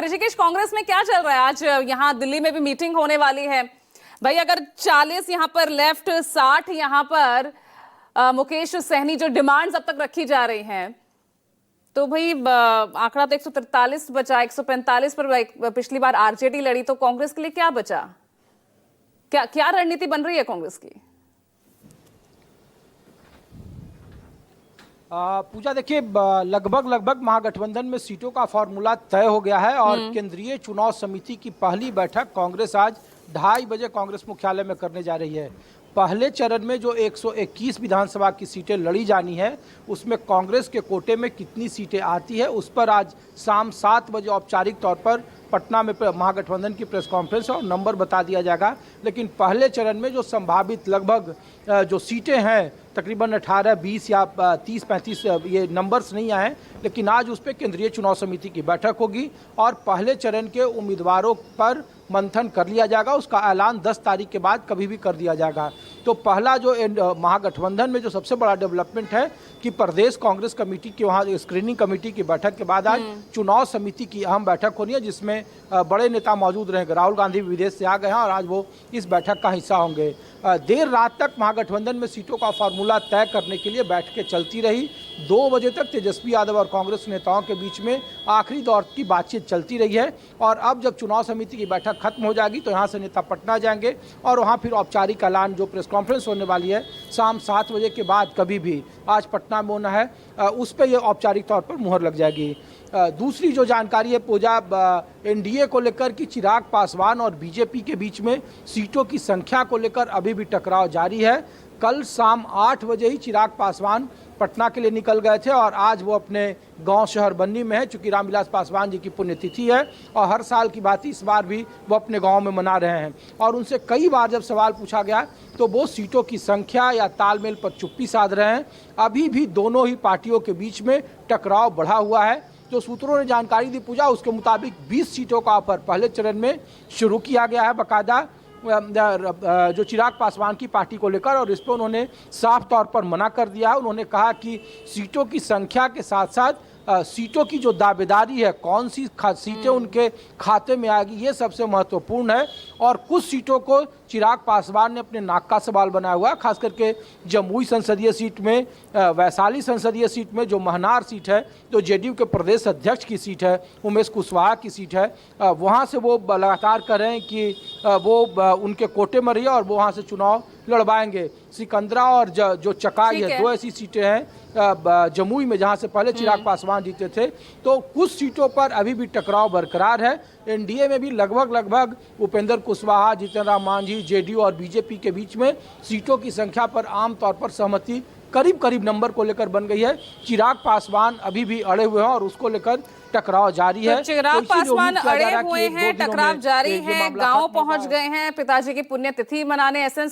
ऋषिकेश, कांग्रेस में क्या चल रहा है? आज यहाँ दिल्ली में भी मीटिंग होने वाली है भाई। अगर 40 यहाँ पर लेफ्ट, 60 यहाँ पर मुकेश सहनी जो डिमांड्स अब तक रखी जा रही हैं, तो भाई आंकड़ा तो 143 बचा, 145 पर पिछली बार आरजेडी लड़ी, तो कांग्रेस के लिए क्या बचा? क्या रणनीति बन रही है कांग्रेस की? पूजा, देखिए, लगभग महागठबंधन में सीटों का फॉर्मूला तय हो गया है और केंद्रीय चुनाव समिति की पहली बैठक कांग्रेस आज 2:30 बजे कांग्रेस मुख्यालय में करने जा रही है। पहले चरण में जो 121 विधानसभा की सीटें लड़ी जानी है, उसमें कांग्रेस के कोटे में कितनी सीटें आती है, उस पर आज शाम 7 बजे औपचारिक तौर पर पटना में महागठबंधन की प्रेस कॉन्फ्रेंस और नंबर बता दिया जाएगा। लेकिन पहले चरण में जो संभावित लगभग जो सीटें हैं, तकरीबन 18, 20 या 30, 35 ये नंबर्स नहीं आए, लेकिन आज उस पर केंद्रीय चुनाव समिति की बैठक होगी और पहले चरण के उम्मीदवारों पर मंथन कर लिया जाएगा। उसका ऐलान 10 तारीख के बाद कभी भी कर दिया जाएगा। तो पहला जो महागठबंधन में जो सबसे बड़ा डेवलपमेंट है कि प्रदेश कांग्रेस कमेटी की वहाँ स्क्रीनिंग कमेटी की बैठक के बाद आज चुनाव समिति की अहम बैठक होनी है, जिसमें बड़े नेता मौजूद रहेंगे। राहुल गांधी विदेश से आ गए हैं और आज वो इस बैठक का हिस्सा होंगे। देर रात तक महागठबंधन में सीटों का फॉर्मूला तय करने के लिए बैठकें चलती रही। 2 बजे तक तेजस्वी यादव और कांग्रेस नेताओं के बीच में आखिरी दौर की बातचीत चलती रही है और अब जब चुनाव समिति की बैठक खत्म हो जाएगी तो यहाँ से नेता पटना जाएंगे और वहाँ फिर औपचारिक ऐलान, जो प्रेस कॉन्फ्रेंस होने वाली है शाम 7 बजे के बाद कभी भी आज पटना में होना है, उस पर यह औपचारिक तौर पर मुहर लग जाएगी। दूसरी जो जानकारी है पूजा, एनडीए को लेकर कि चिराग पासवान और बीजेपी के बीच में सीटों की संख्या को लेकर अभी भी टकराव जारी है। कल शाम 8 बजे ही चिराग पासवान पटना के लिए निकल गए थे और आज वो अपने गांव शहर बन्नी में है, चूँकि रामविलास पासवान जी की पुण्यतिथि है और हर साल की बात इस बार भी वो अपने गांव में मना रहे हैं। और उनसे कई बार जब सवाल पूछा गया तो वो सीटों की संख्या या तालमेल पर चुप्पी साध रहे हैं। अभी भी दोनों ही पार्टियों के बीच में टकराव बढ़ा हुआ है। जो सूत्रों ने जानकारी दी पूजा, उसके मुताबिक 20 सीटों का ऑफर पहले चरण में शुरू किया गया है बाकायदा जो चिराग पासवान की पार्टी को लेकर, और इस पर उन्होंने साफ तौर पर मना कर दिया है। उन्होंने कहा कि सीटों की संख्या के साथ साथ सीटों की जो दावेदारी है, कौन सी सीटें उनके खाते में आएगी, ये सबसे महत्वपूर्ण है। और कुछ सीटों को चिराग पासवान ने अपने नाक का सवाल बनाया हुआ है, खास करके जमुई संसदीय सीट में, वैशाली संसदीय सीट में जो महनार सीट है, जो जेडीयू के प्रदेश अध्यक्ष की सीट है, उमेश कुशवाहा की सीट है, वहाँ से वो लगातार कर रहे हैं कि वो उनके कोटे में रही और वो वहाँ से चुनाव लड़वाएंगे। सिकंदरा और जो चकाई है, 2 ऐसी सीटें हैं जमुई में जहां से पहले चिराग पासवान जीते थे। तो कुछ सीटों पर अभी भी टकराव बरकरार है। एनडीए में भी लगभग उपेंद्र कुशवाहा, जीतन राम मांझी, जेडीयू और बीजेपी के बीच में सीटों की संख्या पर आमतौर पर सहमति करीब नंबर को लेकर बन गई है। चिराग पासवान अभी भी अड़े हुए हैं और उसको लेकर टकराव जारी है। तो चिराग पासवान अड़े हुए हैं, टकराव जारी है, गांव पहुंच गए हैं पिताजी की पुण्यतिथि मनाने।